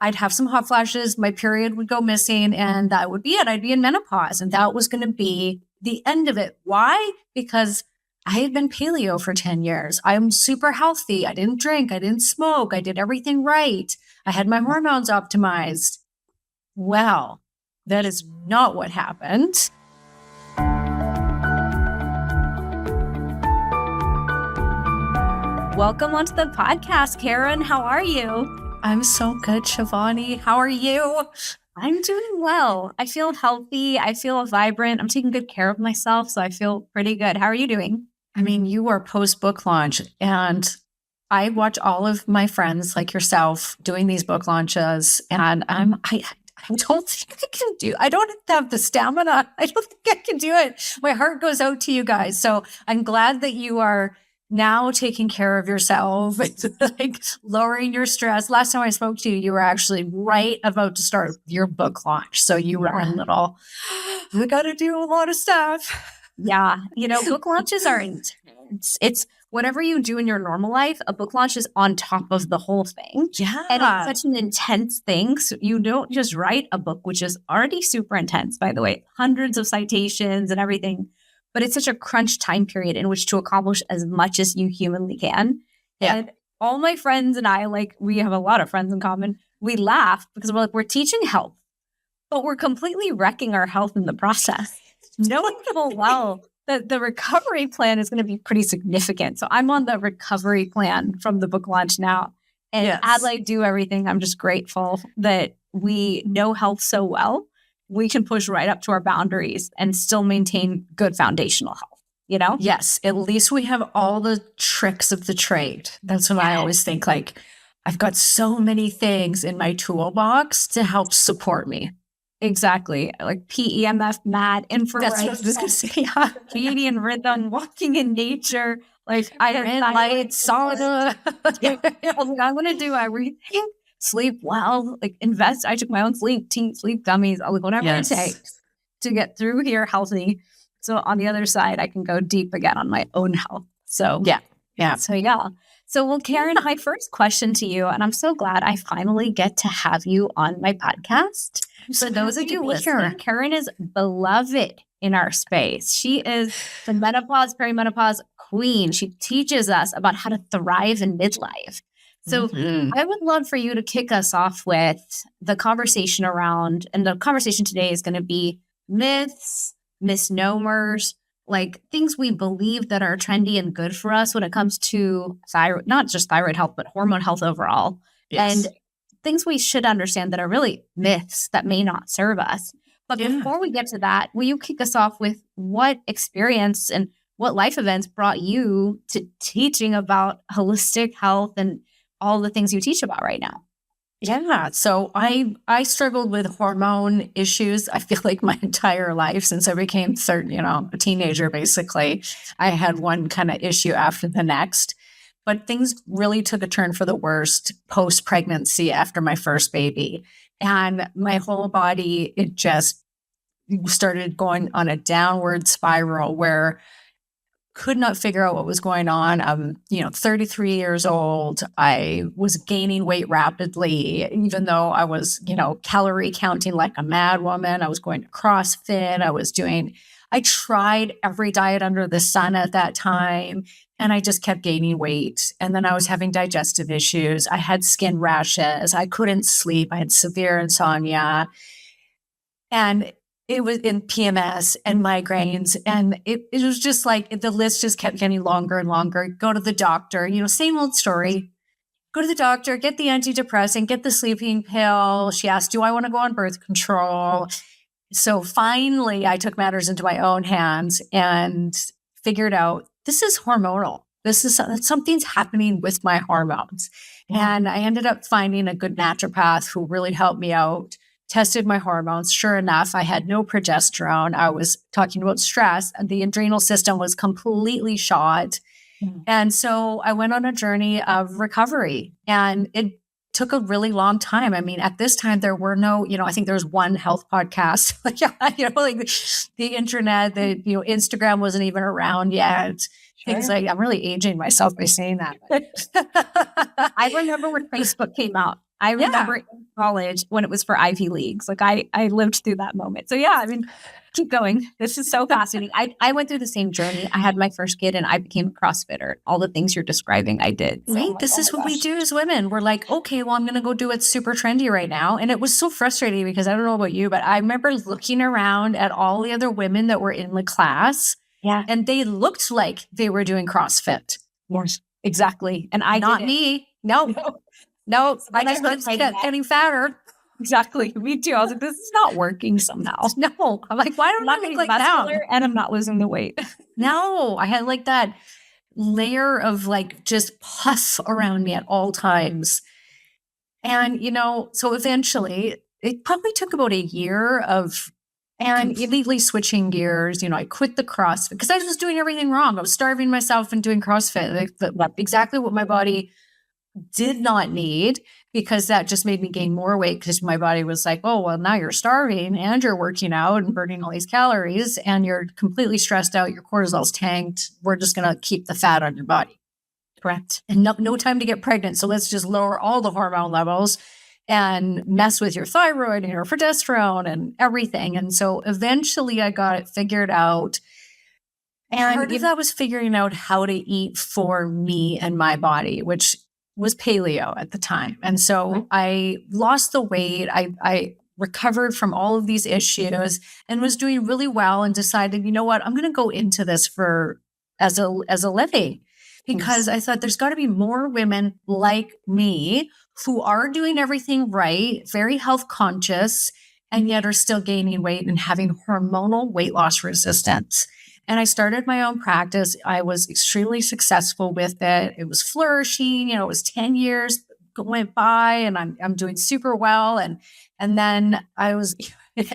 I'd have some hot flashes, my period would go missing, and that would be it. I'd be in menopause, and that was going to be the end of it. Why? Because I had been paleo for 10 years. I'm super healthy. I didn't drink. I didn't smoke. I did everything right. I had my hormones optimized. Well, that is not what happened. Welcome onto the podcast, Karen. How are you? I'm so good, Shivani. How are you? I'm doing well. I feel healthy. I feel vibrant. I'm taking good care of myself, so I feel pretty good. How are you doing? I mean, you are post-book launch, and I watch all of my friends like yourself doing these book launches, and I don't think I don't have the stamina. I don't think I can do it. My heart goes out to you guys. So I'm glad that you are now taking care of yourself, like lowering your stress. Last time I spoke to you, you were actually right about to start your book launch. So you were a little, I got to do a lot of stuff. Yeah. Book launches are intense. It's whatever you do in your normal life, a book launch is on top of the whole thing. Yeah. And it's such an intense thing. So you don't just write a book, which is already super intense, by the way, hundreds of citations and everything. But it's such a crunch time period in which to accomplish as much as you humanly can. Yeah. And all my friends and I, we have a lot of friends in common. We laugh because we're teaching health, but we're completely wrecking our health in the process. Knowing full well that the recovery plan is going to be pretty significant. So I'm on the recovery plan from the book launch now. And as I do everything, I'm just grateful that we know health so well. We can push right up to our boundaries and still maintain good foundational health, Yes. At least we have all the tricks of the trade. That's what I always think. I've got so many things in my toolbox to help support me. Exactly. Like PEMF, MAD, infrared. That's what I was going to say. Circadian rhythm, walking in nature. I red light, sauna. I'm going to do everything. Sleep well, invest. I took my own sleep gummies, whatever it takes to get through here healthy. So on the other side, I can go deep again on my own health. So yeah. So Karen, my first question to you, and I'm so glad I finally get to have you on my podcast. For those of you listening, Karen is beloved in our space. She is the menopause, perimenopause queen. She teaches us about how to thrive in midlife. So I would love for you to kick us off with the conversation around, and the conversation today is going to be myths, misnomers, things we believe that are trendy and good for us when it comes to thyroid, not just thyroid health, but hormone health overall. Yes. And things we should understand that are really myths that may not serve us. But before we get to that, will you kick us off with what experience and what life events brought you to teaching about holistic health and all the things you teach about right now? Yeah. So I struggled with hormone issues. I feel like my entire life since I became a teenager, basically, I had one kind of issue after the next, but things really took a turn for the worst post-pregnancy after my first baby. And my whole body, it just started going on a downward spiral where could not figure out what was going on. I'm, 33 years old. I was gaining weight rapidly, even though I was, calorie counting like a mad woman. I was going to CrossFit. I tried every diet under the sun at that time, and I just kept gaining weight. And then I was having digestive issues. I had skin rashes. I couldn't sleep. I had severe insomnia. And it was in PMS and migraines. And it was just the list just kept getting longer and longer. Go to the doctor, same old story. Go to the doctor, get the antidepressant, get the sleeping pill. She asked, do I want to go on birth control? So finally, I took matters into my own hands and figured out this is hormonal. Something's happening with my hormones. And I ended up finding a good naturopath who really helped me out. Tested my hormones. Sure enough, I had no progesterone. I was talking about stress, and the adrenal system was completely shot. And so I went on a journey of recovery, and it took a really long time. I mean, at this time, there were no, I think there was one health podcast, the internet, Instagram wasn't even around yet. Things I'm really aging myself by saying that. I remember when Facebook came out. I remember in college when it was for Ivy Leagues. Like I lived through that moment. So yeah, I mean, keep going. This is so fascinating. I went through the same journey. I had my first kid and I became a CrossFitter. All the things you're describing, I did. So Right. I'm like, This oh is my what we gosh. do as women. We're like, okay, well, I'm going to go do what's super trendy right now. And it was so frustrating because I don't know about you, but I remember looking around at all the other women that were in the class. Yeah. And they looked like they were doing CrossFit. Yes, exactly. And I Not didn't. me. No, no. I I just started getting fatter. Exactly. Me too. I was like, this is not working somehow. No. I'm like, why I'm don't not I getting look like muscular that? and I'm not losing the weight. No, I had like that layer of like just pus around me at all times. And, so eventually it probably took about a year of and illegally switching gears. I quit the CrossFit because I was doing everything wrong. I was starving myself and doing CrossFit, exactly what my body did not need, because that just made me gain more weight because my body was like, oh, well, now you're starving and you're working out and burning all these calories and you're completely stressed out. Your cortisol's tanked. We're just going to keep the fat on your body. Correct. And no time to get pregnant. So let's just lower all the hormone levels and mess with your thyroid and your progesterone and everything. And so eventually I got it figured out. And part of that was figuring out how to eat for me and my body, which was paleo at the time. And so I lost the weight. I recovered from all of these issues and was doing really well and decided, you know what, I'm going to go into this as a living, because I thought there's got to be more women like me who are doing everything right, very health conscious, and yet are still gaining weight and having hormonal weight loss resistance. And I started my own practice. I was extremely successful with it. It was flourishing. It was 10 years went by and I'm doing super well. And then I was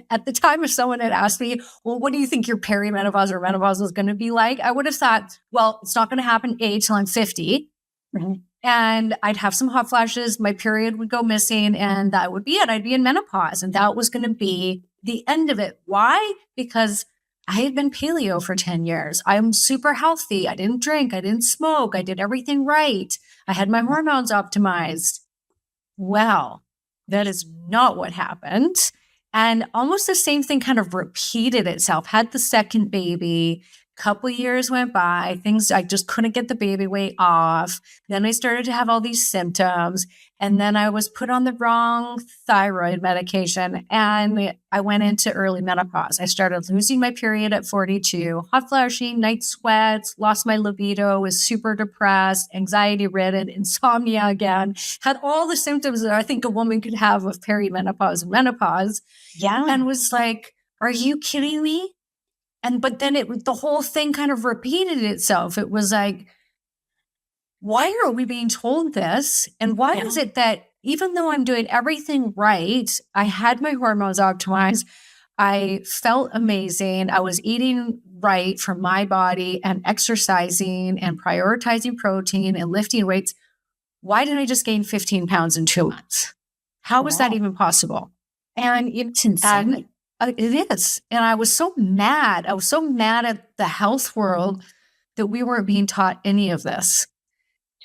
at the time, if someone had asked me, well, what do you think your perimenopause or menopause is going to be like? I would have thought, well, it's not going to happen till I'm 50. Mm-hmm. And I'd have some hot flashes. My period would go missing and that would be it. I'd be in menopause and that was going to be the end of it. Why? Because I had been paleo for 10 years. I'm super healthy. I didn't drink. I didn't smoke. I did everything right. I had my hormones optimized. Well, that is not what happened. And almost the same thing kind of repeated itself. Had the second baby, couple years went by, I just couldn't get the baby weight off. Then I started to have all these symptoms. And then I was put on the wrong thyroid medication and I went into early menopause. I started losing my period at 42, hot flashing, night sweats, lost my libido, was super depressed, anxiety ridden, insomnia again, had all the symptoms that I think a woman could have with perimenopause and menopause. Yeah. And was like, are you kidding me? But then the whole thing kind of repeated itself. It was like, why are we being told this? And why is it that even though I'm doing everything right, I had my hormones optimized, I felt amazing, I was eating right for my body and exercising and prioritizing protein and lifting weights. Why did I just gain 15 pounds in 2 months? How was that even possible? And it's insane. It is. And I was so mad. I was so mad at the health world that we weren't being taught any of this.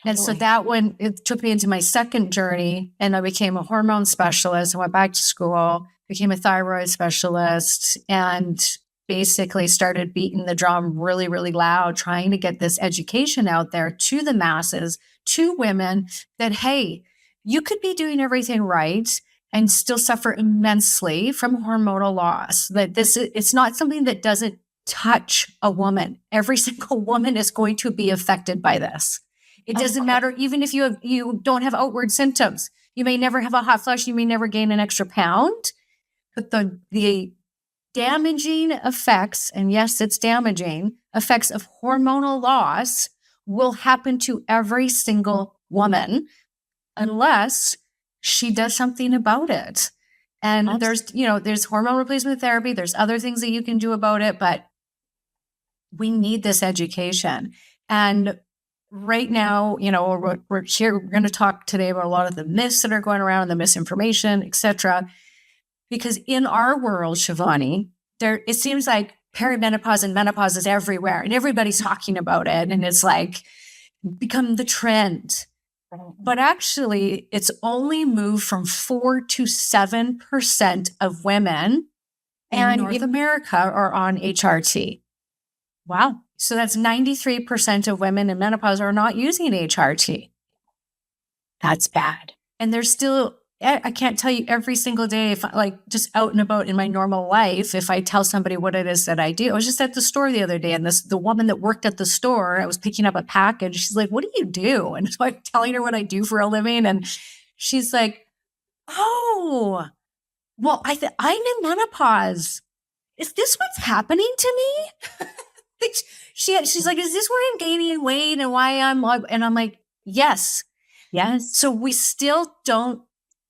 Totally. And so that it took me into my second journey and I became a hormone specialist. I went back to school, became a thyroid specialist, and basically started beating the drum really, really loud, trying to get this education out there to the masses, to women that, hey, you could be doing everything right and still suffer immensely from hormonal loss. That it's not something that doesn't touch a woman. Every single woman is going to be affected by this. It doesn't matter, even if you don't have outward symptoms. You may never have a hot flash. You may never gain an extra pound. But the damaging effects, and yes, it's damaging, effects of hormonal loss will happen to every single woman unless she does something about it. And there's hormone replacement therapy. There's other things that you can do about it, but we need this education. And right now, we're here, we're going to talk today about a lot of the myths that are going around, the misinformation, etc. Because in our world, Shivani, it seems like perimenopause and menopause is everywhere and everybody's talking about it. And it's like become the trend. But actually, it's only moved from 4 to 7% of women in North America are on HRT. Wow. So that's 93% of women in menopause are not using HRT. That's bad. And there's still, I can't tell you every single day, if just out and about in my normal life, if I tell somebody what it is that I do. I was just at the store the other day, and the woman that worked at the store, I was picking up a package. She's like, "What do you do?" And so I'm telling her what I do for a living. And she's like, "Oh, well, I'm in menopause. Is this what's happening to me?" She's like, "Is this why I'm gaining weight and why I'm," and I'm like, yes. Yes. So we still don't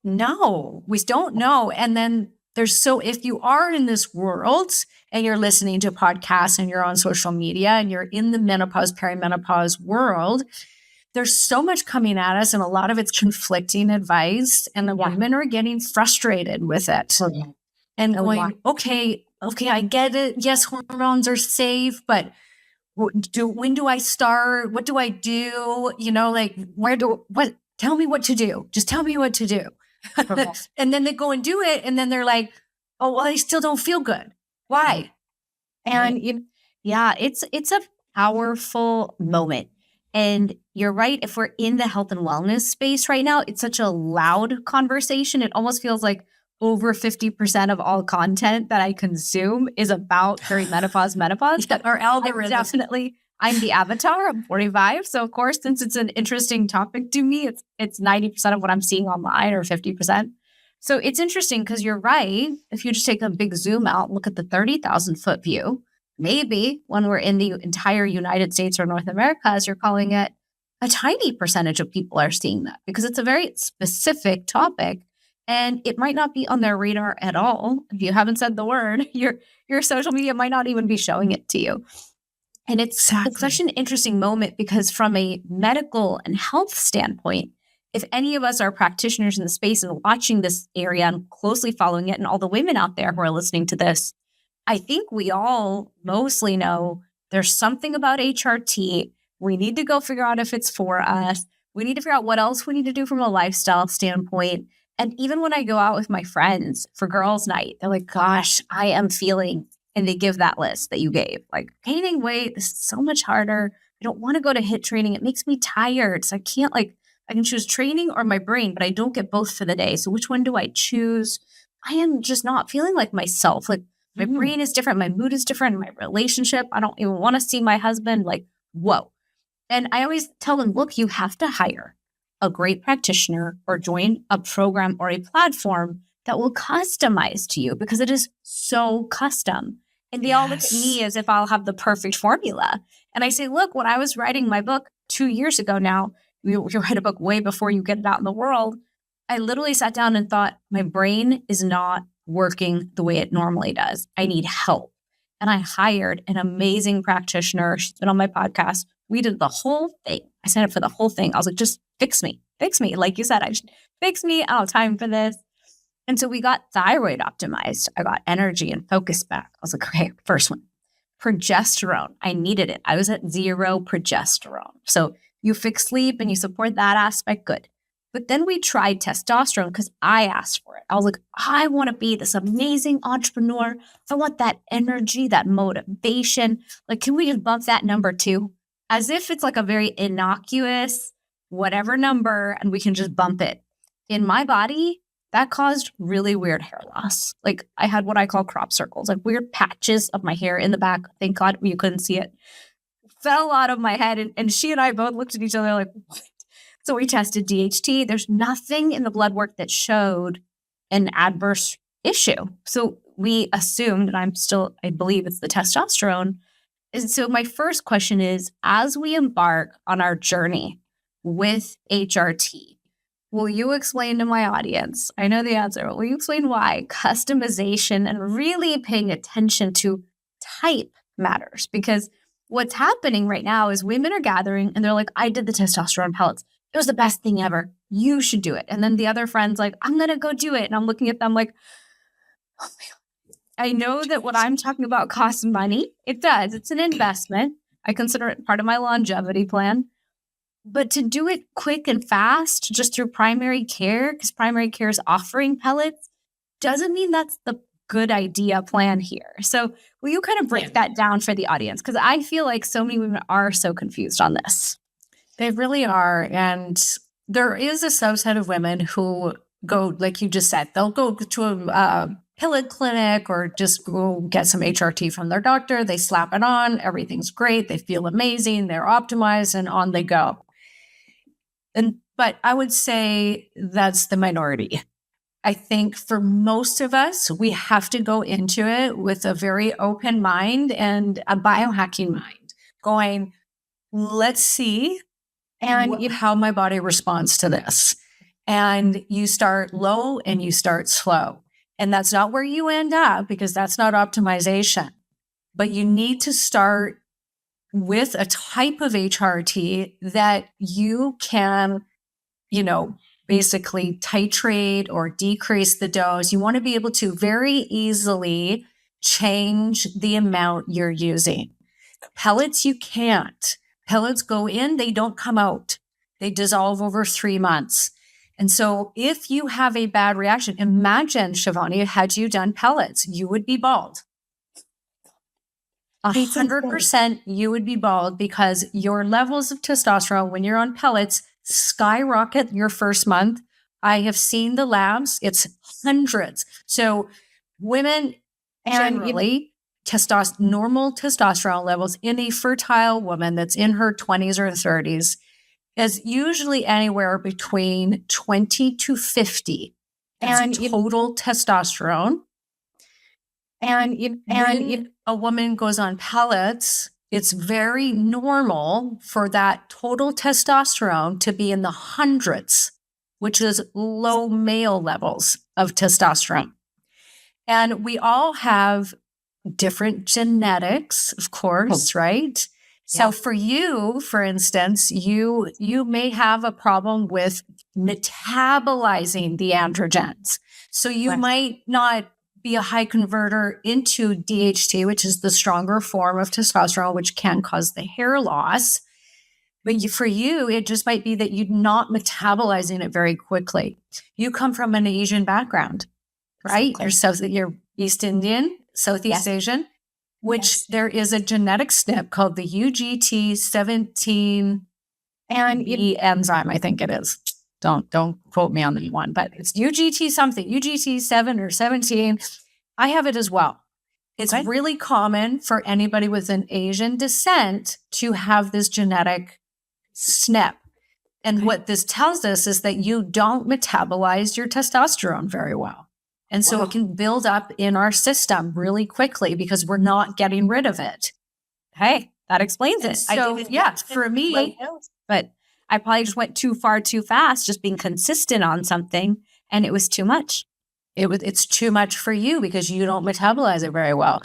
know. We don't know. And then if you are in this world and you're listening to podcasts and you're on social media and you're in the menopause, perimenopause world, there's so much coming at us, and a lot of it's conflicting advice, and the women are getting frustrated with it. And going, okay, I get it. Yes, hormones are safe, but when do I start? What do I do? Tell me what to do. Just tell me what to do. And then they go and do it. And then they're like, oh, well, I still don't feel good. Why? And it's a powerful moment. And you're right. If we're in the health and wellness space right now, it's such a loud conversation. It almost feels like over 50% of all content that I consume is about perimenopause, menopause. Our algorithm. I'm the avatar. I'm 45. So of course, since it's an interesting topic to me, it's 90% of what I'm seeing online, or 50%. So it's interesting because you're right. If you just take a big zoom out, look at the 30,000 foot view, maybe when we're in the entire United States or North America, as you're calling it, a tiny percentage of people are seeing that because it's a very specific topic. And it might not be on their radar at all. If you haven't said the word, your social media might not even be showing it to you. And it's such an interesting moment because from a medical and health standpoint, if any of us are practitioners in the space and watching this area and closely following it, and all the women out there who are listening to this, I think we all mostly know there's something about HRT. We need to go figure out if it's for us. We need to figure out what else we need to do from a lifestyle standpoint. And even when I go out with my friends for girls' night, they're like, gosh, I am feeling, and they give that list that you gave, like gaining weight. This is so much harder. I don't want to go to HIIT training. It makes me tired. So I can choose training or my brain, but I don't get both for the day. So which one do I choose? I am just not feeling like myself. Like my brain is different. My mood is different. My relationship, I don't even want to see my husband. Like, whoa. And I always tell them, look, you have to hire a great practitioner or join a program or a platform that will customize to you because it is so custom. And they all look at me as if I'll have the perfect formula. And I say, look, when I was writing my book 2 years ago now, you write a book way before you get it out in the world. I literally sat down and thought, my brain is not working the way it normally does. I need help. And I hired an amazing practitioner. She's been on my podcast. We did the whole thing. I signed up for the whole thing. I was like, just fix me. Like you said, fix me. I don't have time for this. And so we got thyroid optimized. I got energy and focus back. I was like, okay, first one, progesterone. I needed it. I was at 0 progesterone. So you fix sleep and you support that aspect, good. But then we tried testosterone because I asked for it. I was like, I want to be this amazing entrepreneur. I want that energy, that motivation. Like, can we just bump that number too? As if it's like a very innocuous whatever number and we can just bump it. In my body, that caused really weird hair loss. Like I had what I call crop circles, like weird patches of my hair in the back. Thank God you couldn't see it. Fell out of my head. And she and I both looked at each other like, what? So we tested DHT. There's nothing in the blood work that showed an adverse issue. So we assumed, and I believe it's the testosterone. And so my first question is, as we embark on our journey with HRT, will you explain to my audience, I know the answer, will you explain why customization and really paying attention to type matters? Because what's happening right now is women are gathering and they're like, I did the testosterone pellets. It was the best thing ever. You should do it. And then the other friend's like, I'm going to go do it. And I'm looking at them like, oh my God. I know that what I'm talking about costs money. It does. It's an investment. I consider it part of my longevity plan. But to do it quick and fast, just through primary care, because primary care is offering pellets, doesn't mean that's the good idea plan here. So will you kind of break that down for the audience? Because I feel like so many women are so confused on this. They really are. And there is a subset of women who go, like you just said, they'll go to a pellet clinic or just go get some HRT from their doctor. They slap it on. Everything's great. They feel amazing. They're optimized and on they go. But I would say that's the minority. I think for most of us, we have to go into it with a very open mind and a biohacking mind, going, let's see how my body responds to this. And you start low and you start slow. And that's not where you end up, because that's not optimization. But you need to start with a type of HRT that you can, basically titrate or decrease the dose. You want to be able to very easily change the amount you're using. Pellets, you can't. Pellets go in, they don't come out. They dissolve over 3 months. And so if you have a bad reaction, imagine, Shivani, had you done pellets, you would be bald. 100% you would be bald, because your levels of testosterone when you're on pellets skyrocket your first month. I have seen the labs, it's hundreds. So women generally, normal testosterone levels in a fertile woman that's in her 20s or 30s is usually anywhere between 20 to 50 and total testosterone. And a woman goes on pellets, it's very normal for that total testosterone to be in the hundreds, which is low male levels of testosterone. And we all have different genetics, of course, right? So for you, for instance, you may have a problem with metabolizing the androgens. So you might not be a high converter into DHT, which is the stronger form of testosterone, which can cause the hair loss. But for you, it just might be that you're not metabolizing it very quickly. You come from an Asian background, right? You're East Indian, Southeast Asian, which there is a genetic SNP called the UGT17 enzyme, I think it is. Don't quote me on the one, but it's UGT something, UGT7 or 17. I have it as well. It's really common for anybody with an Asian descent to have this genetic SNP. And what this tells us is that you don't metabolize your testosterone very well. And so it can build up in our system really quickly because we're not getting rid of it. Hey, that explains it. So for me, but I probably just went too far too fast, just being consistent on something, and it was too much. It's too much for you because you don't metabolize it very well.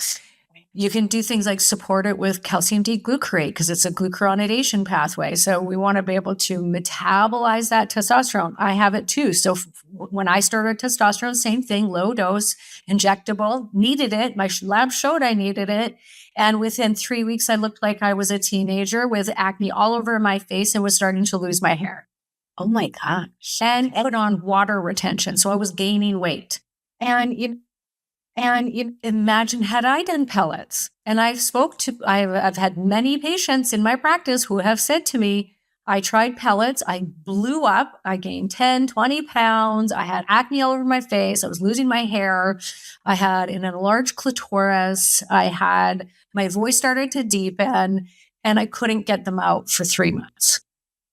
You can do things like support it with calcium D-glucarate because it's a glucuronidation pathway. So we want to be able to metabolize that testosterone. I have it too. So when I started testosterone, same thing, low dose, injectable, needed it. My lab showed I needed it. And within 3 weeks, I looked like I was a teenager with acne all over my face and was starting to lose my hair. Oh my gosh. And put on water retention. So I was gaining weight. And imagine had I done pellets. And I've had many patients in my practice who have said to me, I tried pellets. I blew up. I gained 10, 20 pounds. I had acne all over my face. I was losing my hair. I had an enlarged clitoris. My voice started to deepen, and I couldn't get them out for 3 months.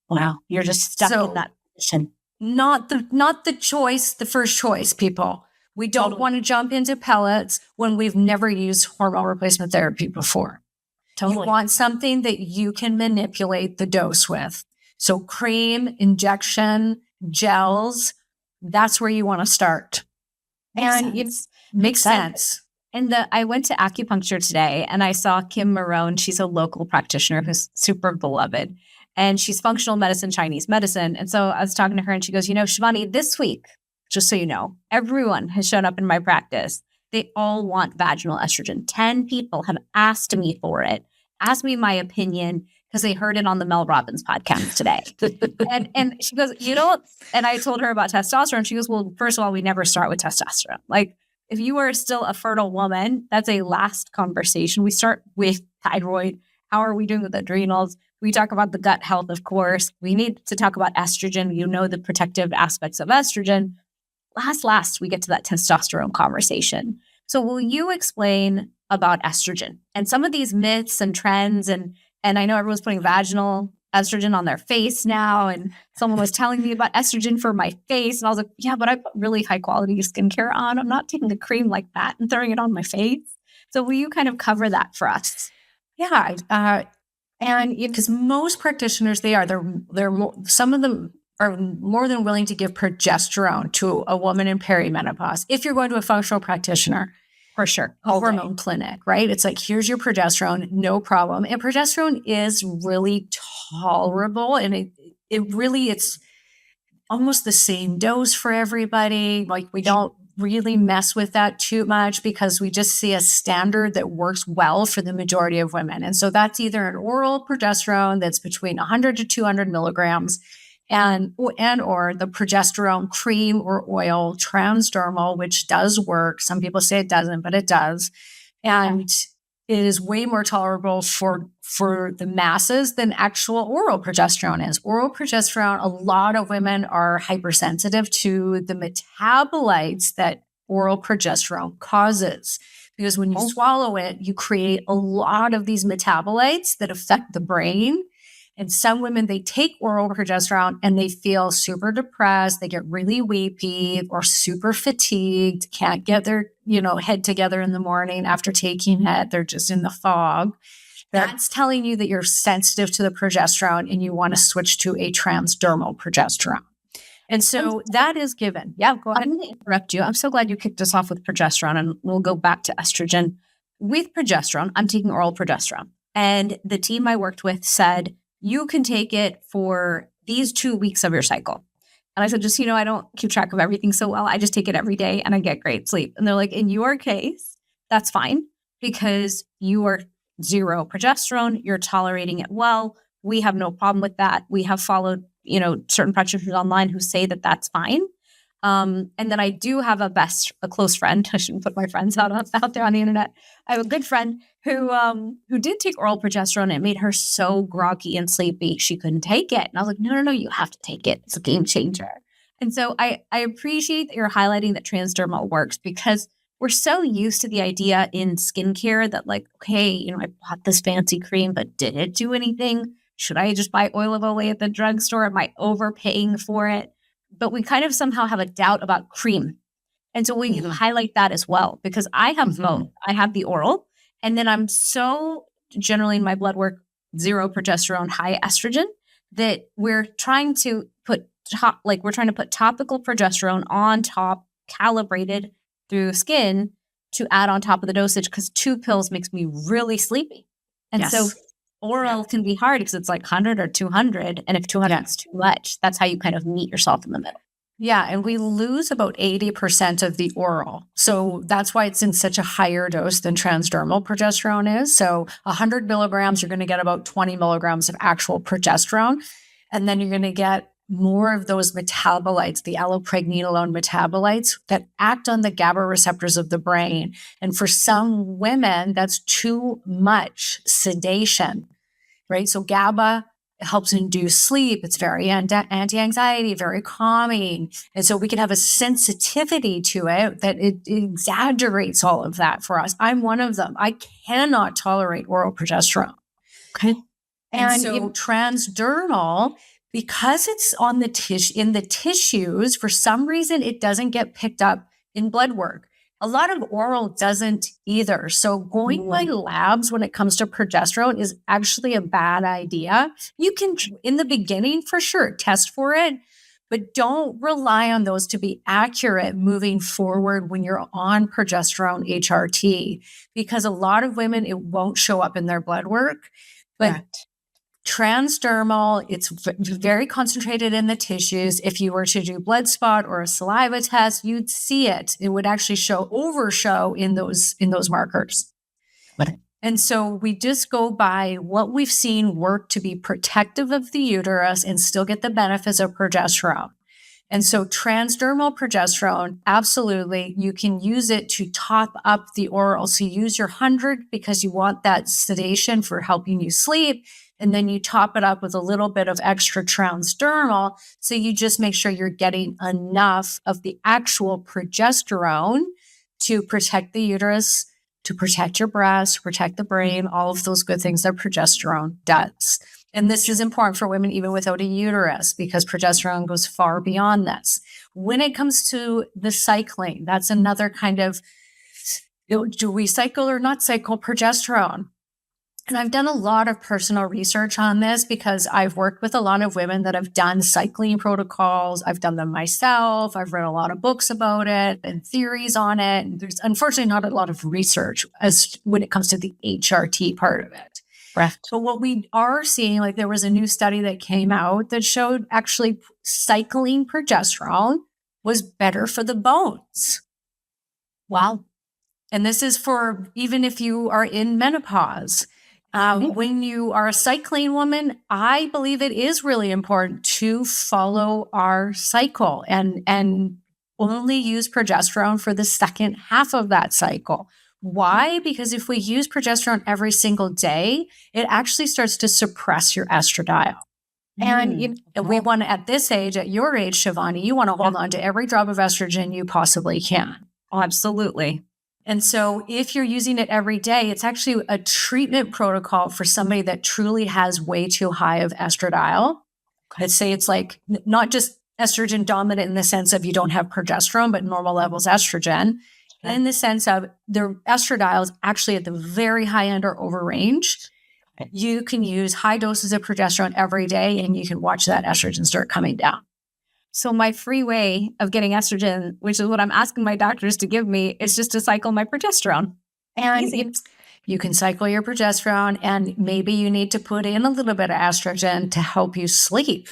Wow. You're just stuck in that position. Not the choice, the first choice, people. We don't want to jump into pellets when we've never used hormone replacement therapy before. You want something that you can manipulate the dose with. So cream, injection, gels, that's where you want to start. Makes sense. And I went to acupuncture today and I saw Kim Marone. She's a local practitioner who's super beloved. And she's functional medicine, Chinese medicine. And so I was talking to her and she goes, Shivani, this week, just so you know, everyone has shown up in my practice. They all want vaginal estrogen. 10 people have asked me for it, asked me my opinion, because they heard it on the Mel Robbins podcast today. and she goes, you don't, and I told her about testosterone. She goes, well, first of all, we never start with testosterone. Like if you are still a fertile woman, that's a last conversation. We start with thyroid. How are we doing with adrenals? We talk about the gut health, of course. We need to talk about estrogen. You know, the protective aspects of estrogen. Last, we get to that testosterone conversation. So will you explain about estrogen and some of these myths and trends? And I know everyone's putting vaginal estrogen on their face now. And someone was telling me about estrogen for my face. And I was like, yeah, but I put really high quality skincare on. I'm not taking a cream like that and throwing it on my face. So will you kind of cover that for us? Yeah. And because most practitioners, some of them are more than willing to give progesterone to a woman in perimenopause. If you're going to a functional practitioner, for sure, a hormone clinic, right? It's like, here's your progesterone, no problem. And progesterone is really tolerable. And it's almost the same dose for everybody. Like we don't really mess with that too much because we just see a standard that works well for the majority of women. And so that's either an oral progesterone that's between 100 to 200 milligrams and or the progesterone cream or oil transdermal, which does work. Some people say it doesn't, but it does. And it is way more tolerable for the masses than actual oral progesterone is. Oral progesterone, a lot of women are hypersensitive to the metabolites that oral progesterone causes. Because when you swallow it, you create a lot of these metabolites that affect the brain. And some women, they take oral progesterone and they feel super depressed. They get really weepy or super fatigued, can't get their, head together in the morning after taking it. They're just in the fog. That's telling you that you're sensitive to the progesterone and you want to switch to a transdermal progesterone. And so that is given. Yeah, go ahead. I'm going to interrupt you. I'm so glad you kicked us off with progesterone, and we'll go back to estrogen. With progesterone, I'm taking oral progesterone. And the team I worked with said, you can take it for these 2 weeks of your cycle. And I said, just, I don't keep track of everything so well. I just take it every day and I get great sleep. And they're like, in your case, that's fine because you are zero progesterone. You're tolerating it well. We have no problem with that. We have followed, certain practitioners online who say that that's fine. And then I do have a close friend. I shouldn't put my friends out there on the internet. I have a good friend who did take oral progesterone. And it made her so groggy and sleepy she couldn't take it. And I was like, no, you have to take it. It's a game changer. And so I appreciate that you're highlighting that transdermal works because we're so used to the idea in skincare that like, okay, I bought this fancy cream, but did it do anything? Should I just buy oil of Olay at the drugstore? Am I overpaying for it? But we kind of somehow have a doubt about cream. And so we highlight that as well, because I have both. I have the oral, and then I'm so generally in my blood work, zero progesterone, high estrogen, that we're trying to put topical progesterone on top, calibrated through skin to add on top of the dosage, because 2 pills makes me really sleepy. And so oral can be hard because it's like 100 or 200. And if 200 is too much, that's how you kind of meet yourself in the middle. Yeah. And we lose about 80% of the oral. So that's why it's in such a higher dose than transdermal progesterone is. So 100 milligrams, you're going to get about 20 milligrams of actual progesterone. And then you're going to get more of those metabolites, the allopregnanolone metabolites that act on the GABA receptors of the brain. And for some women, that's too much sedation, right? So GABA helps induce sleep. It's very anti-anxiety, very calming. And so we can have a sensitivity to it that it exaggerates all of that for us. I'm one of them. I cannot tolerate oral progesterone. Okay. And so transdermal, because it's on the in the tissues, for some reason, it doesn't get picked up in blood work. A lot of oral doesn't either. So going by labs when it comes to progesterone is actually a bad idea. You can, in the beginning, for sure, test for it, but don't rely on those to be accurate moving forward when you're on progesterone HRT, because a lot of women, it won't show up in their blood work. But transdermal, it's very concentrated in the tissues. If you were to do blood spot or a saliva test, you'd see it. It would actually overshow in those markers. And so we just go by what we've seen work to be protective of the uterus and still get the benefits of progesterone. And so transdermal progesterone, absolutely, you can use it to top up the oral. So you use your 100 because you want that sedation for helping you sleep. And then you top it up with a little bit of extra transdermal. So you just make sure you're getting enough of the actual progesterone to protect the uterus, to protect your breast, protect the brain, all of those good things that progesterone does. And this is important for women even without a uterus because progesterone goes far beyond this. When it comes to the cycling, that's another kind of, do we cycle or not cycle progesterone? And I've done a lot of personal research on this because I've worked with a lot of women that have done cycling protocols. I've done them myself. I've read a lot of books about it and theories on it. And there's unfortunately not a lot of research as when it comes to the HRT part of it. Correct. But what we are seeing, like there was a new study that came out that showed actually cycling progesterone was better for the bones. Wow. And this is for even if you are in menopause. When you are a cycling woman, I believe it is really important to follow our cycle and only use progesterone for the second half of that cycle. Why? Because if we use progesterone every single day, it actually starts to suppress your estradiol. And we want to, at this age, at your age, Shivani, you want to hold on to every drop of estrogen you possibly can. Oh, absolutely. And so if you're using it every day, it's actually a treatment protocol for somebody that truly has way too high of estradiol. Let's say it's like not just estrogen dominant in the sense of you don't have progesterone, but normal levels estrogen. Okay. In the sense of their estradiol is actually at the very high end or over range. Okay. You can use high doses of progesterone every day and you can watch that estrogen start coming down. So my free way of getting estrogen, which is what I'm asking my doctors to give me, is just to cycle my progesterone. And you can cycle your progesterone and maybe you need to put in a little bit of estrogen to help you sleep.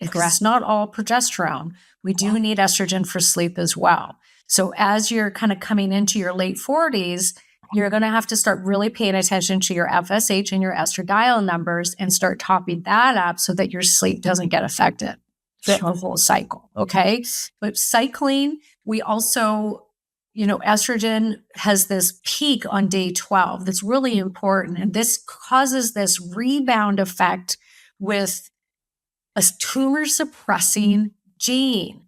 It's not all progesterone. We do need estrogen for sleep as well. So as you're kind of coming into your late 40s, you're going to have to start really paying attention to your FSH and your estradiol numbers and start topping that up so that your sleep doesn't get affected. The whole cycle. Okay. But cycling, we also, estrogen has this peak on day 12 that's really important. And this causes this rebound effect with a tumor suppressing gene.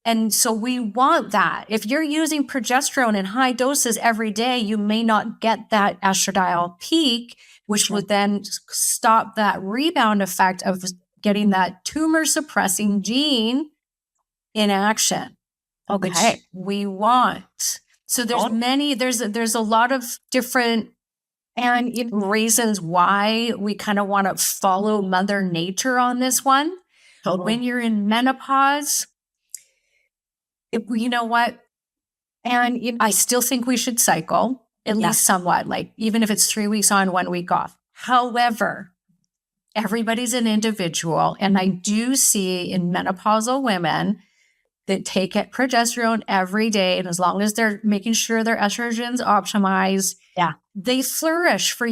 And so we want that. If you're using progesterone in high doses every day, you may not get that estradiol peak, which would then stop that rebound effect of getting that tumor suppressing gene in action, which we want. So there's a lot of different reasons why we kind of want to follow Mother Nature on this one. Totally. When you're in menopause, you know what? And I still think we should cycle at least somewhat, like even if it's 3 weeks on, 1 week off. However, everybody's an individual. And I do see in menopausal women that take progesterone every day. And as long as they're making sure their estrogen's optimized, they flourish for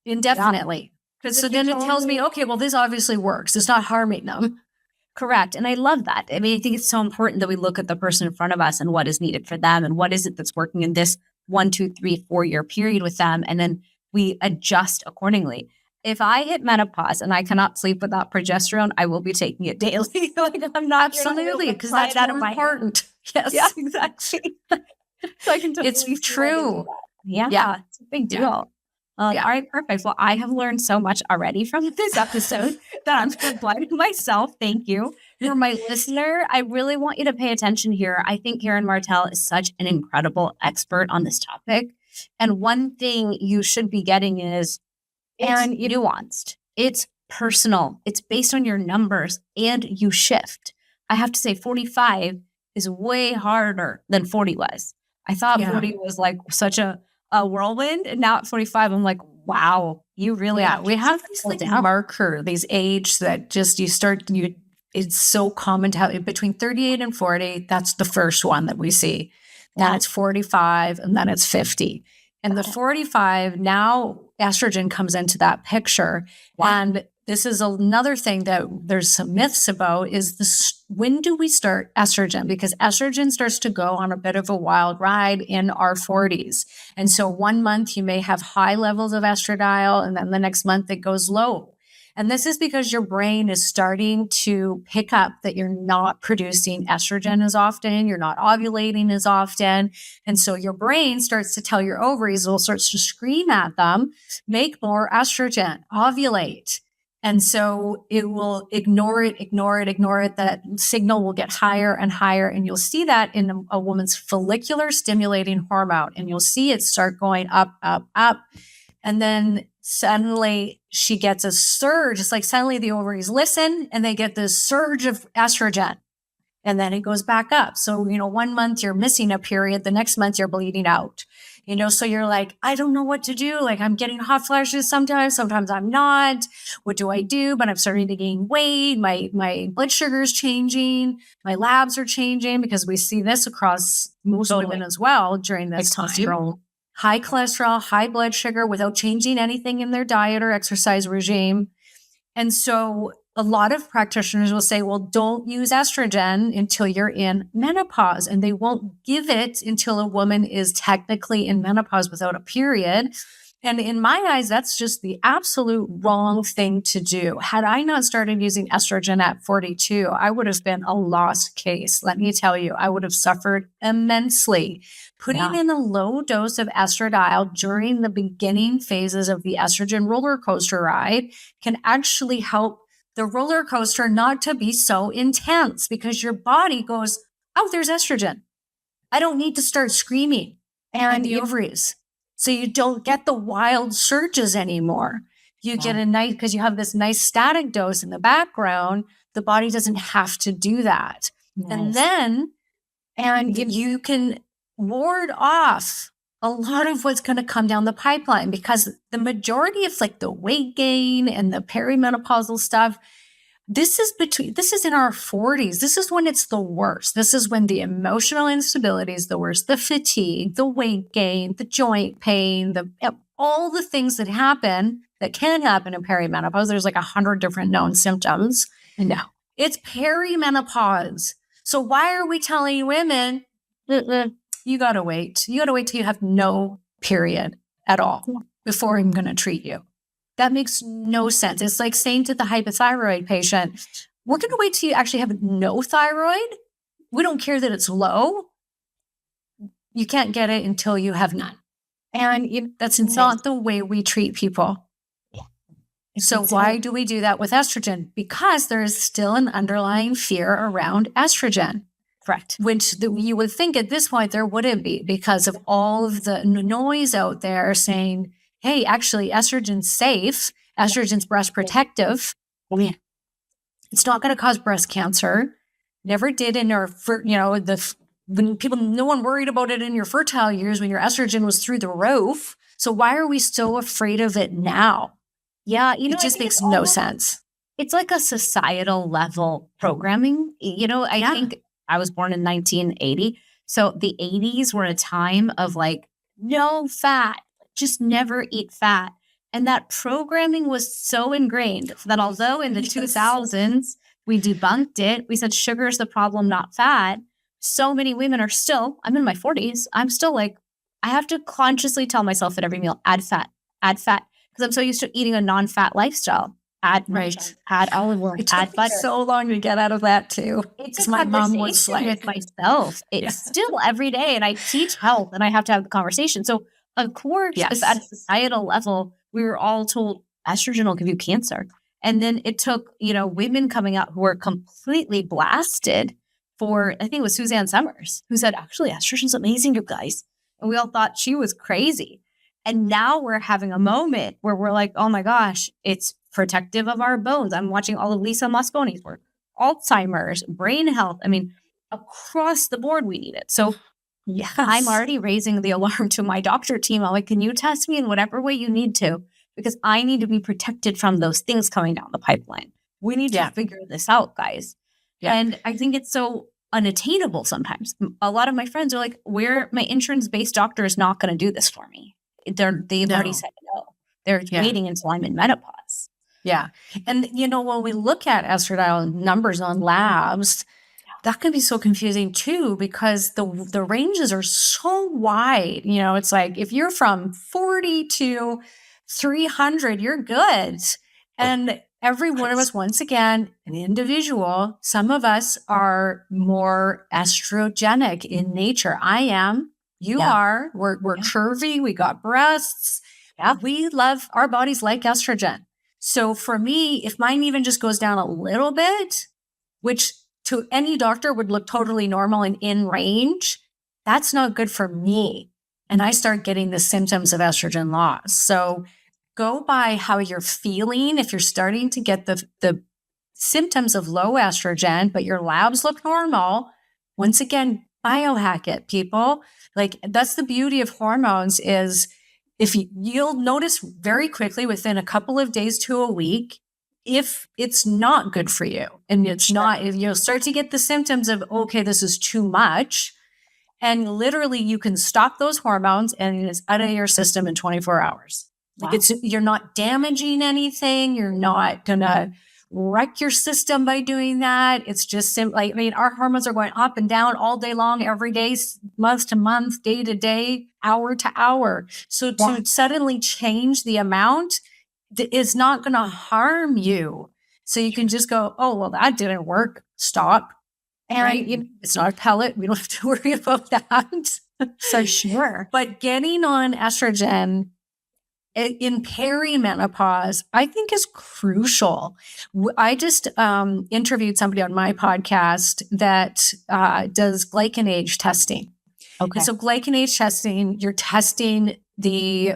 indefinitely. So then it tells me, okay, well, this obviously works. It's not harming them. Correct. And I love that. I mean, I think it's so important that we look at the person in front of us and what is needed for them and what is it that's working in this 1, 2, 3, 4 year period with them. And then we adjust accordingly. If I hit menopause and I cannot sleep without progesterone, I will be taking it daily. I'm not absolutely because that's more important. Yes, yeah, exactly. So I can totally it's true. Yeah, it's a big deal. All right, perfect. Well, I have learned so much already from this episode that I'm going to apply to myself. Thank you. For my listener, I really want you to pay attention here. I think Karen Martel is such an incredible expert on this topic. And one thing you should be getting is nuanced. It's personal. It's based on your numbers and you shift. I have to say 45 is way harder than 40 was. I thought 40 was like such a whirlwind. And now at 45, I'm like, wow, you really we have these like marker, these age that just it's so common to have between 38 and 40. That's the first one that we see. Then it's 45 and then it's 50. And the 45, now estrogen comes into that picture. And this is another thing that there's some myths about is this, when do we start estrogen? Because estrogen starts to go on a bit of a wild ride in our 40s. And so 1 month you may have high levels of estradiol, and then the next month it goes low. And this is because your brain is starting to pick up that you're not producing estrogen as often, you're not ovulating as often. And so your brain starts to tell your ovaries, it starts to scream at them, make more estrogen, ovulate. And so it will ignore it. That signal will get higher and higher. And you'll see that in a woman's follicular stimulating hormone. And you'll see it start going up, up, up. And then suddenly she gets a surge. It's like suddenly the ovaries listen and they get this surge of estrogen. And then it goes back up. So, 1 month you're missing a period. The next month you're bleeding out. So you're like, I don't know what to do. Like I'm getting hot flashes sometimes I'm not. What do I do? But I'm starting to gain weight. My blood sugar is changing. My labs are changing because we see this across most women as well during this time. High cholesterol, high blood sugar without changing anything in their diet or exercise regime. And so a lot of practitioners will say, well, don't use estrogen until you're in menopause. And they won't give it until a woman is technically in menopause without a period. And in my eyes, that's just the absolute wrong thing to do. Had I not started using estrogen at 42, I would have been a lost case. Let me tell you, I would have suffered immensely. Putting in a low dose of estradiol during the beginning phases of the estrogen roller coaster ride can actually help the roller coaster not to be so intense because your body goes, oh, there's estrogen. I don't need to start screaming and the ovaries. So you don't get the wild surges anymore. You get a nice, because you have this nice static dose in the background, the body doesn't have to do that. Nice. And you can ward off a lot of what's going to come down the pipeline because the majority of like the weight gain and the perimenopausal stuff, this is in our 40s. This is when it's the worst. This is when the emotional instability is the worst, the fatigue, the weight gain, the joint pain, all the things that can happen in perimenopause. There's like 100 different known symptoms. No, it's perimenopause. So why are we telling women, you got to wait. You got to wait till you have no period at all before I'm going to treat you. That makes no sense. It's like saying to the hypothyroid patient, we're going to wait till you actually have no thyroid. We don't care that it's low. You can't get it until you have none. And that's not the way we treat people. Yeah. So why do we do that with estrogen? Because there is still an underlying fear around estrogen. Correct. Which you would think at this point there wouldn't be because of all of the noise out there saying, hey, actually, estrogen's safe. Estrogen's breast protective. It's not going to cause breast cancer. Never did in our, no one worried about it in your fertile years when your estrogen was through the roof. So why are we so afraid of it now? Yeah, it just makes no sense. It's like a societal level programming. I think I was born in 1980. So the 80s were a time of like, no fat. Just never eat fat. And that programming was so ingrained that although in the 2000s, we debunked it, we said sugar is the problem, not fat. So many women are still, I'm in my 40s, I'm still like, I have to consciously tell myself at every meal, add fat, because I'm so used to eating a non-fat lifestyle. Add olive oil, add butter. So long to get out of that too. It's my mom was like with myself. It's still every day. And I teach health and I have to have the conversation. So of course, if at a societal level, we were all told estrogen will give you cancer. And then it took, women coming out who were completely blasted for, I think it was Suzanne Summers, who said, actually, estrogen's amazing, you guys. And we all thought she was crazy. And now we're having a moment where we're like, oh my gosh, it's protective of our bones. I'm watching all of Lisa Mosconi's work, Alzheimer's, brain health. I mean, across the board, we need it. So I'm already raising the alarm to my doctor team. I'm like, can you test me in whatever way you need to? Because I need to be protected from those things coming down the pipeline. We need to figure this out, guys. Yeah. And I think it's so unattainable sometimes. A lot of my friends are like, my insurance-based doctor is not going to do this for me. they've already No. said no. They're Yeah. waiting until I'm in menopause. Yeah. And, when we look at estradiol numbers on labs, that can be so confusing too, because the ranges are so wide. It's like if you're from 40 to 300, you're good. And every one of us, once again, an individual, some of us are more estrogenic in nature. I am. You are. We're curvy. We got breasts. Yeah. We love, our bodies like estrogen. So for me, if mine even just goes down a little bit, which to any doctor would look totally normal and in range, that's not good for me. And I start getting the symptoms of estrogen loss. So go by how you're feeling. If you're starting to get the symptoms of low estrogen, but your labs look normal, once again, biohack it, people. Like, that's the beauty of hormones is you'll notice very quickly within a couple of days to a week, if it's not good for you and it's not, you'll start to get the symptoms of, okay, this is too much. And literally you can stop those hormones and it's out of your system in 24 hours. Wow. Like you're not damaging anything. You're not going to wreck your system by doing that. It's just simply, our hormones are going up and down all day long, every day, month to month, day to day, hour to hour. So to suddenly change the amount is not going to harm you. So you can just go, oh, well, that didn't work. Stop. And it's not a pellet. We don't have to worry about that. So sure. But getting on estrogen in perimenopause, I think is crucial. I just interviewed somebody on my podcast that does glycan age testing. Okay. And so glycan age testing, you're testing the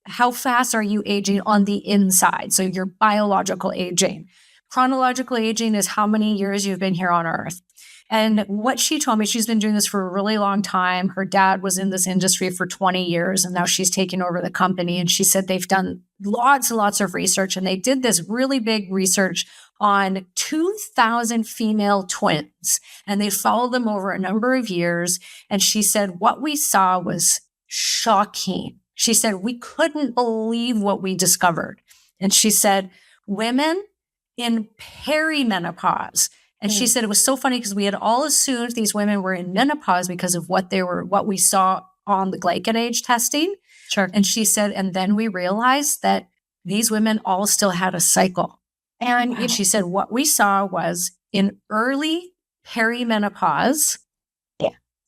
how fast are you aging on the inside? So your biological aging. Chronological aging is how many years you've been here on Earth. And what she told me, she's been doing this for a really long time. Her dad was in this industry for 20 years, and now she's taken over the company. And she said they've done lots and lots of research, and they did this really big research on 2,000 female twins, and they followed them over a number of years. And she said what we saw was shocking. She said we couldn't believe what we discovered. And she said women in perimenopause. And she said it was so funny because we had all assumed these women were in menopause because of what we saw on the glycan age testing. Sure. And she said, and then we realized that these women all still had a cycle. And she said what we saw was in early perimenopause,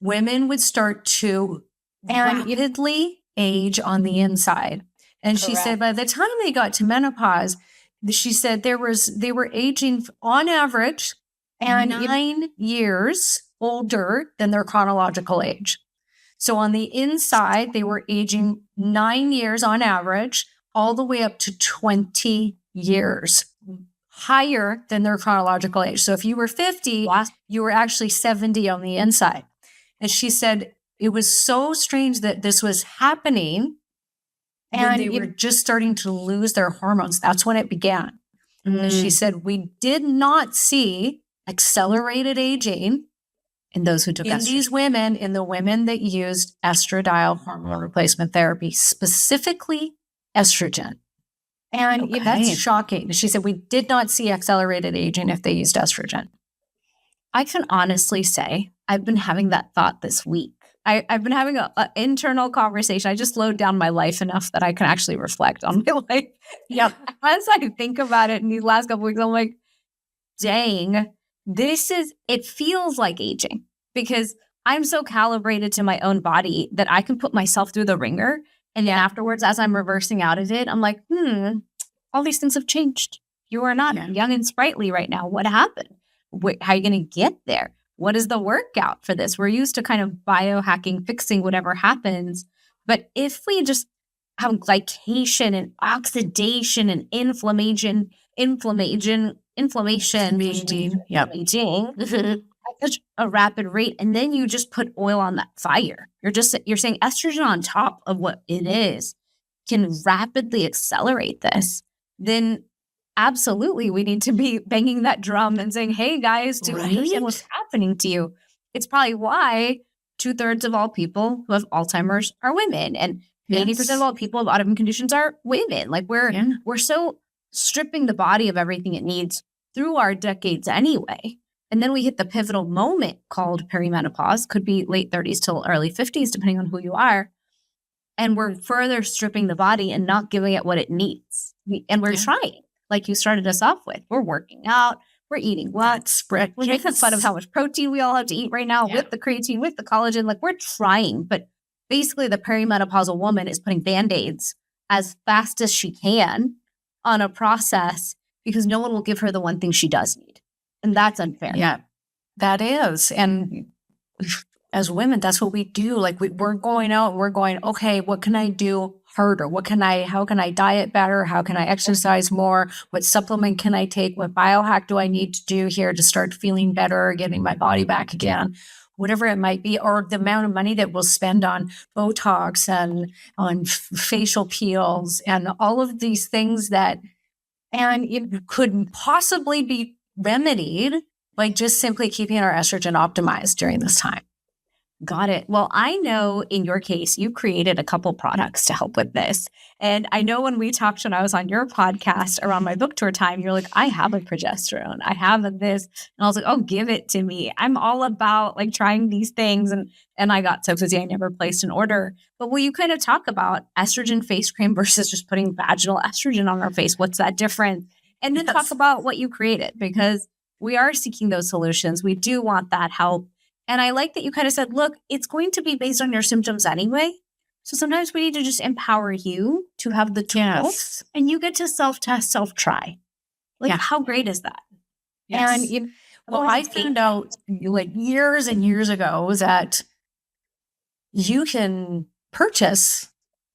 women would start to rapidly age on the inside. And she said by the time they got to menopause, she said they were aging on average 9 years older than their chronological age. So on the inside, they were aging 9 years on average, all the way up to 20 years higher than their chronological age. So if you were 50, you were actually 70 on the inside. And she said it was so strange that this was happening. And they were just starting to lose their hormones. That's when it began. And she said, we did not see accelerated aging in those who took in these women, in the women that used estradiol hormone replacement therapy, specifically estrogen. And that's shocking. She said, we did not see accelerated aging if they used estrogen. I can honestly say I've been having that thought this week. I've been having an internal conversation. I just slowed down my life enough that I can actually reflect on my life. Yeah. As I think about it in these last couple of weeks, I'm like, dang, it feels like aging because I'm so calibrated to my own body that I can put myself through the ringer. And then afterwards, as I'm reversing out of it, I'm like, all these things have changed. You are not young and sprightly right now. What happened? How are you going to get there? What is the workout for this? We're used to kind of biohacking, fixing whatever happens. But if we just have glycation and oxidation and inflammation, at such a rapid rate, and then you just put oil on that fire. You're saying estrogen on top of what it is can rapidly accelerate this. Then absolutely, we need to be banging that drum and saying, hey, guys, do you understand what's happening to you? It's probably why 2/3 of all people who have Alzheimer's are women. And 80% of all people with autoimmune conditions are women. Like we're so stripping the body of everything it needs through our decades anyway. And then we hit the pivotal moment called perimenopause, could be late 30s till early 50s, depending on who you are. And we're further stripping the body and not giving it what it needs. And we're trying, like you started us off with. We're working out. We're eating what? We're making fun of how much protein we all have to eat right now with the creatine, with the collagen. Like we're trying. But basically, the perimenopausal woman is putting Band-Aids as fast as she can on a process because no one will give her the one thing she does need. And that's unfair. Yeah, that is. And as women, that's what we do. Like we're going out and we're going, okay, what can I do harder? How can I diet better? How can I exercise more? What supplement can I take? What biohack do I need to do here to start feeling better, getting my body back again? Whatever it might be, or the amount of money that we'll spend on Botox and on facial peels and all of these things and it could possibly be remedied by just simply keeping our estrogen optimized during this time. Got it. Well, I know in your case, you created a couple products to help with this. And I know when we talked when I was on your podcast around my book tour time, you're like, I have a progesterone. I have this. And I was like, oh, give it to me. I'm all about like trying these things. And I got so busy, I never placed an order. But will you kind of talk about estrogen face cream versus just putting vaginal estrogen on our face? What's that difference? And then talk about what you created, because we are seeking those solutions. We do want that help. And I like that you kind of said, look, it's going to be based on your symptoms anyway. So sometimes we need to just empower you to have the tools and you get to self-test, self-try. Like, how great is that? Yes. And I found out like years and years ago that you can purchase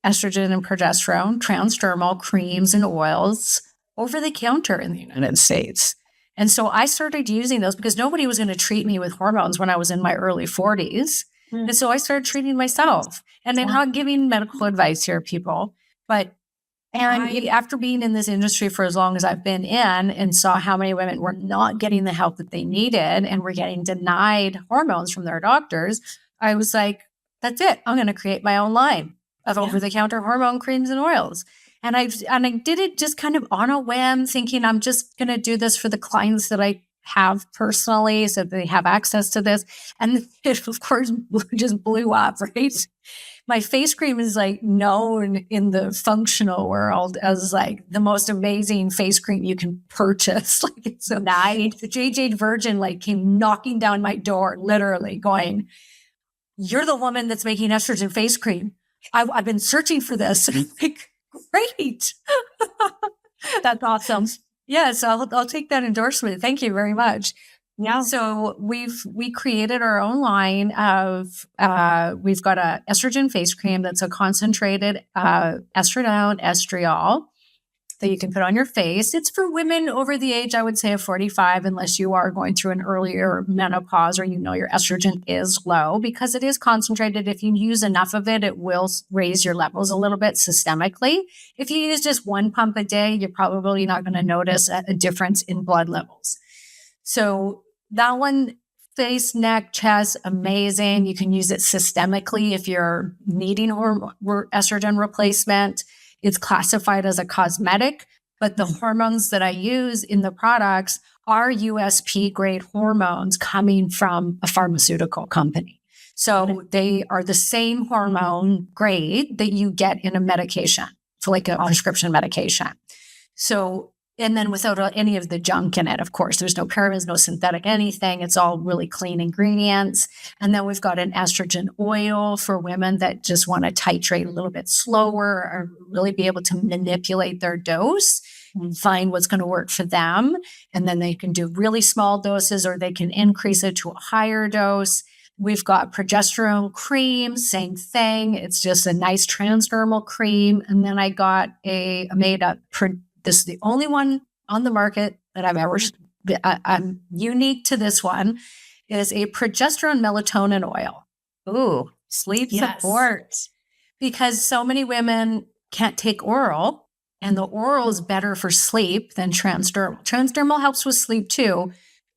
estrogen and progesterone, transdermal creams and oils over the counter in the United States. And so I started using those because nobody was going to treat me with hormones when I was in my early 40s. And so I started treating myself. And I'm not giving medical advice here, people. But after being in this industry for as long as I've been in and saw how many women were not getting the help that they needed and were getting denied hormones from their doctors, I was like, that's it. I'm going to create my own line of over-the-counter hormone creams and oils. And I did it just kind of on a whim, thinking I'm just going to do this for the clients that I have personally so they have access to this. And it, of course, just blew up, right? My face cream is like known in the functional world as like the most amazing face cream you can purchase. Like it's so nice. The JJ Virgin like came knocking down my door, literally going, "You're the woman that's making estrogen face cream. I've been searching for this." And I'm like, great. That's awesome. Yeah, so I'll take that endorsement. Thank you very much. Yeah. So we created our own line of we've got a estrogen face cream that's a concentrated estriol that you can put on your face. It's for women over the age, I would say, of 45, unless you are going through an earlier menopause or your estrogen is low, because it is concentrated. If you use enough of it, it will raise your levels a little bit systemically. If you use just one pump a day, you're probably not going to notice a difference in blood levels. So that one, face, neck, chest, amazing. You can use it systemically if you're needing estrogen replacement. It's classified as a cosmetic, but the hormones that I use in the products are USP grade hormones coming from a pharmaceutical company. So they are the same hormone grade that you get in a medication, so like a prescription medication. So, and then without any of the junk in it, of course, there's no parabens, no synthetic anything. It's all really clean ingredients. And then we've got an estrogen oil for women that just want to titrate a little bit slower or really be able to manipulate their dose and find what's going to work for them. And then they can do really small doses or they can increase it to a higher dose. We've got progesterone cream, same thing. It's just a nice transdermal cream. And then I got this is the only one on the market that I've ever, I'm unique to this one, is a progesterone melatonin oil. Ooh, sleep support. Because so many women can't take oral, and the oral is better for sleep than transdermal. Transdermal helps with sleep too,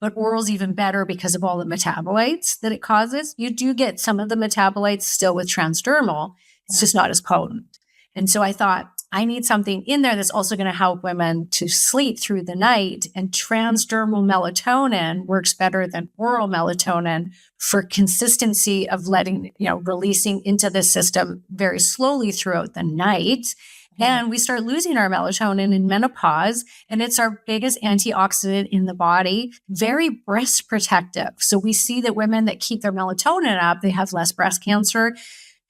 but oral's even better because of all the metabolites that it causes. You do get some of the metabolites still with transdermal. It's just not as potent. And so I thought, I need something in there that's also going to help women to sleep through the night. And transdermal melatonin works better than oral melatonin for consistency of releasing into the system very slowly throughout the night. And we start losing our melatonin in menopause, and it's our biggest antioxidant in the body, very breast protective. So we see that women that keep their melatonin up, they have less breast cancer.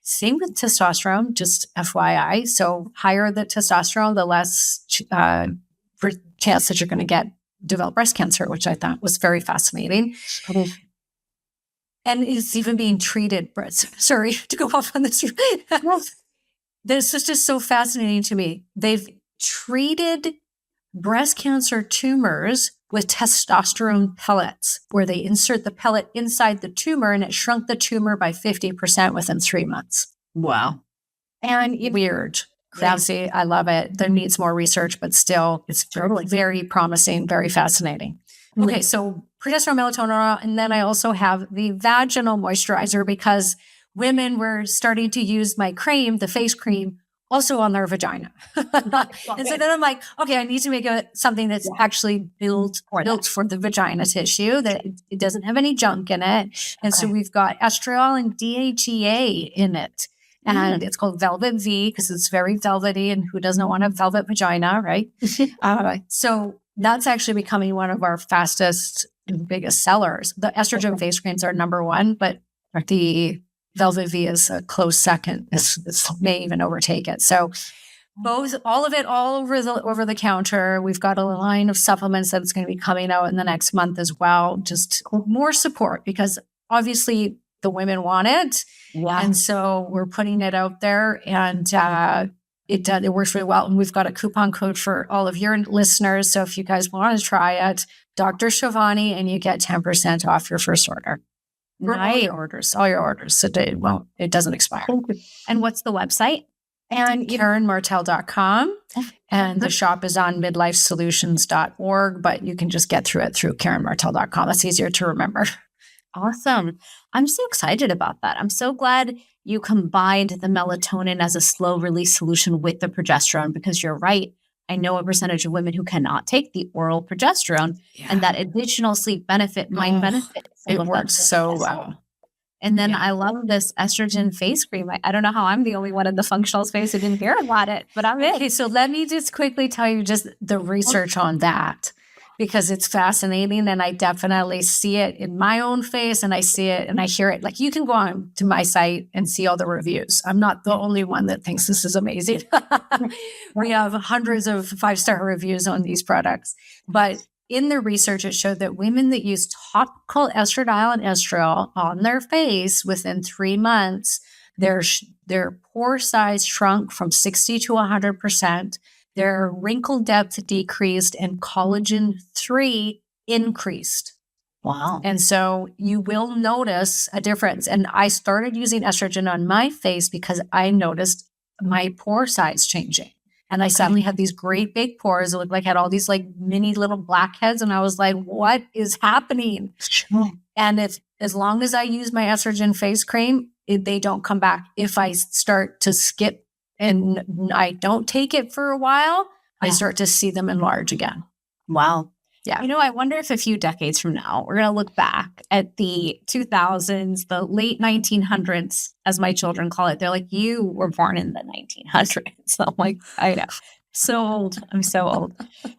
Same with testosterone, just FYI. So higher the testosterone, the less chance that you're going to develop breast cancer, which I thought was very fascinating. And it's even being treated, sorry to go off on this. This is just so fascinating to me. They've treated breast cancer tumors with testosterone pellets, where they insert the pellet inside the tumor and it shrunk the tumor by 50% within 3 months. Wow. And weird. Crazy. I love it. There needs more research, but still it's very promising, very fascinating. Okay, so progesterone, melatonin, and then I also have the vaginal moisturizer because women were starting to use my cream, the face cream, also on their vagina. And so then I'm like, okay, I need to make something that's actually built for the vagina tissue, that it doesn't have any junk in it. And so we've got estradiol and DHEA in it. And it's called Velvet V because it's very velvety, and who doesn't want a velvet vagina, right? So that's actually becoming one of our fastest and biggest sellers. The estrogen face creams are number one, but the Velvet V is a close second. This may even overtake it. So all of it, all over the counter. We've got a line of supplements that's going to be coming out in the next month as well. Just more support because obviously the women want it. Yeah. And so we're putting it out there, and it works really well. And we've got a coupon code for all of your listeners. So if you guys want to try it, Dr. Shivani, and you get 10% off your first order. All your orders. So it doesn't expire. And what's the website? And KarenMartel.com. And the shop is on midlifesolutions.org, but you can just get through it through KarenMartel.com. That's easier to remember. Awesome. I'm so excited about that. I'm so glad you combined the melatonin as a slow release solution with the progesterone, because you're right. I know a percentage of women who cannot take the oral progesterone, and that additional sleep benefit might benefit. It works so well. And then I love this estrogen face cream. I don't know how I'm the only one in the functional space who didn't hear about it, but I'm in. Okay, so let me just quickly tell you just the research on that, because it's fascinating, and I definitely see it in my own face, and I see it and I hear it. Like, you can go on to my site and see all the reviews. I'm not the only one that thinks this is amazing. We have hundreds of 5-star reviews on these products. But in the research, it showed that women that use topical estradiol and estriol on their face within 3 months, their pore size shrunk from 60 to 100%. Their wrinkle depth decreased, and collagen 3 increased. Wow. And so you will notice a difference. And I started using estrogen on my face because I noticed my pore size changing. And I suddenly had these great big pores. It looked like I had all these like mini little blackheads. And I was like, what is happening? And as long as I use my estrogen face cream, they don't come back. If I start to skip and I don't take it for a while, I start to see them enlarge again. Wow. Yeah. I wonder if a few decades from now, we're going to look back at the 2000s, the late 1900s, as my children call it. They're like, you were born in the 1900s. I'm like, I know. So old. I'm so old.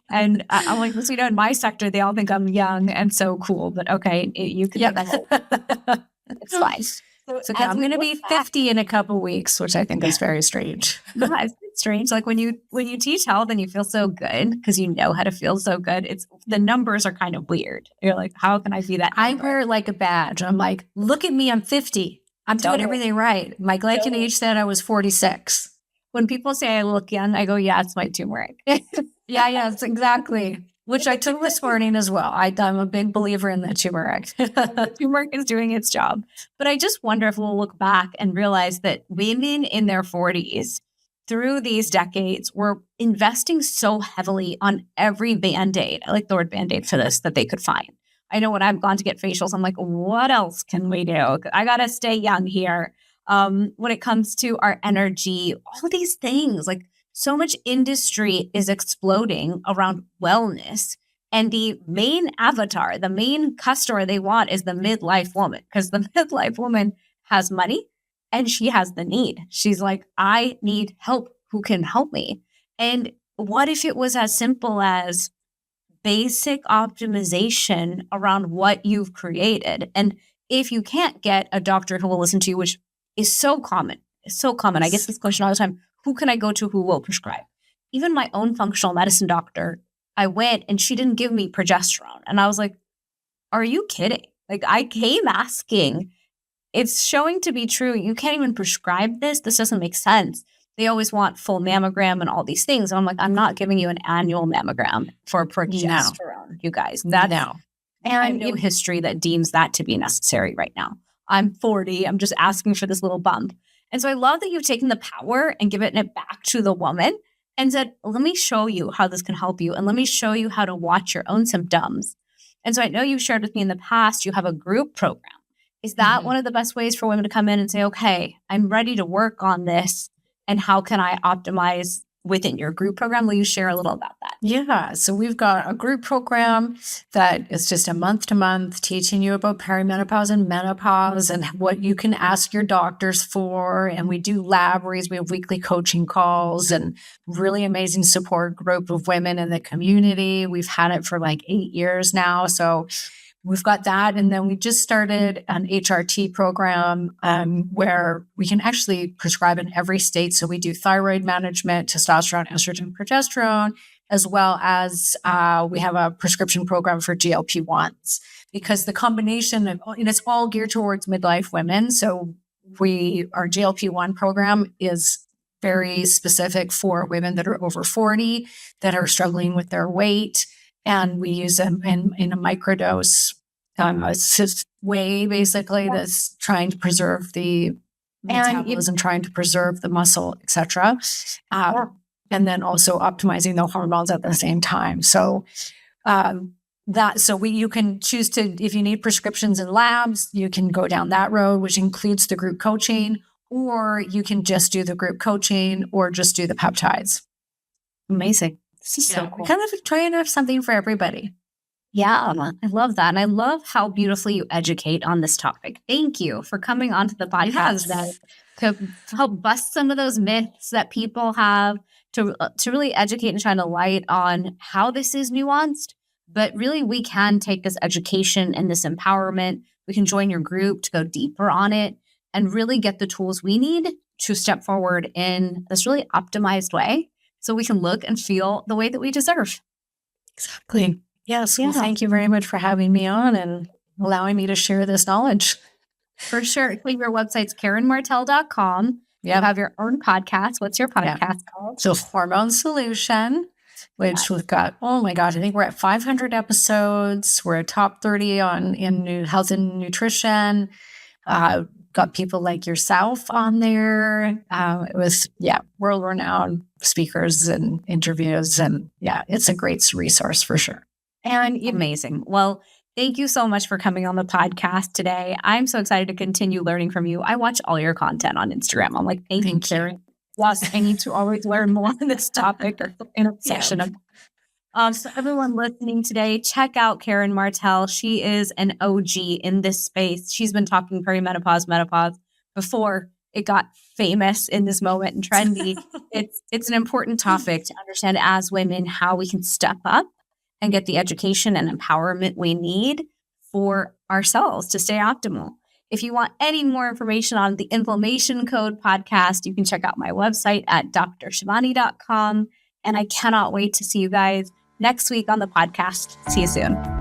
And I'm like, so, in my sector, they all think I'm young and so cool. But okay, you can think that. It's fine. So I'm going to be 50 in a couple weeks, which I think is very strange. Yeah, it's strange. Like when you teach health and you feel so good because you know how to feel so good, it's the numbers are kind of weird. You're like, how can I be that? I wear it like a badge. I'm like, look at me, I'm 50. I'm doing everything right. My glycan age said I was 46. When people say I look young, I go, yeah, it's my turmeric. Yeah, it's exactly. Which I took this morning as well. I'm a big believer in the turmeric. Turmeric is doing its job. But I just wonder if we'll look back and realize that women in their 40s, through these decades, were investing so heavily on every Band-Aid. I like the word Band-Aid for this, that they could find. I know when I've gone to get facials, I'm like, what else can we do? I got to stay young here. When it comes to our energy, all these things, like so much industry is exploding around wellness. And the main avatar, the main customer they want is the midlife woman, because the midlife woman has money and she has the need. She's like, I need help. Who can help me? And what if it was as simple as basic optimization around what you've created? And if you can't get a doctor who will listen to you, which is so common, it's so common. I get this question all the time. Who can I go to who will prescribe? Even my own functional medicine doctor, I went and she didn't give me progesterone. And I was like, are you kidding? Like, I came asking. It's showing to be true. You can't even prescribe this. This doesn't make sense. They always want full mammogram and all these things. And I'm like, I'm not giving you an annual mammogram for progesterone, you guys. That's No. and no history that deems that to be necessary right now. I'm 40. I'm just asking for this little bump. And so I love that you've taken the power and given it back to the woman and said, let me show you how this can help you. And let me show you how to watch your own symptoms. And so I know you've shared with me in the past, you have a group program. Is that one of the best ways for women to come in and say, okay, I'm ready to work on this? And how can I optimize within your group program? Will you share a little about that? Yeah. So we've got a group program that is just a month to month teaching you about perimenopause and menopause and what you can ask your doctors for. And we do lab reads. We have weekly coaching calls and really amazing support group of women in the community. We've had it for like 8 years now. So we've got that. And then we just started an HRT program where we can actually prescribe in every state. So we do thyroid management, testosterone, estrogen, progesterone, as well as we have a prescription program for GLP-1s, because the combination of, and it's all geared towards midlife women. So our GLP-1 program is very specific for women that are over 40, that are struggling with their weight. And we use them in a microdose way, basically, that's trying to preserve the metabolism, trying to preserve the muscle, etc. And then also optimizing the hormones at the same time. So you can choose to, if you need prescriptions and labs, you can go down that road, which includes the group coaching, or you can just do the group coaching or just do the peptides. Amazing. This is so cool. Kind of trying to have something for everybody. Yeah, I love that. And I love how beautifully you educate on this topic. Thank you for coming onto the podcast to help bust some of those myths that people have, to really educate and shine a light on how this is nuanced. But really, we can take this education and this empowerment. We can join your group to go deeper on it and really get the tools we need to step forward in this really optimized way, so we can look and feel the way that we deserve. Exactly. Yes. Well, thank you very much for having me on and allowing me to share this knowledge. For sure. Your website's KarenMartel.com. You have your own podcast. What's your podcast called? So Hormone Solution, which we've got, oh my gosh, I think we're at 500 episodes. We're a top 30 in health and nutrition. Got people like yourself on there. It was, world-renowned speakers and interviews. And it's a great resource for sure. And amazing. Well, thank you so much for coming on the podcast today. I'm so excited to continue learning from you. I watch all your content on Instagram. I'm like, thank you, Karen. Yes, I need to always learn more on this topic or intersection of. So everyone listening today, check out Karen Martel. She is an OG in this space. She's been talking perimenopause, menopause before it got famous in this moment and trendy. It's an important topic to understand as women how we can step up and get the education and empowerment we need for ourselves to stay optimal. If you want any more information on the Inflammation Code podcast, you can check out my website at drshivani.com. And I cannot wait to see you guys next week on the podcast. See you soon.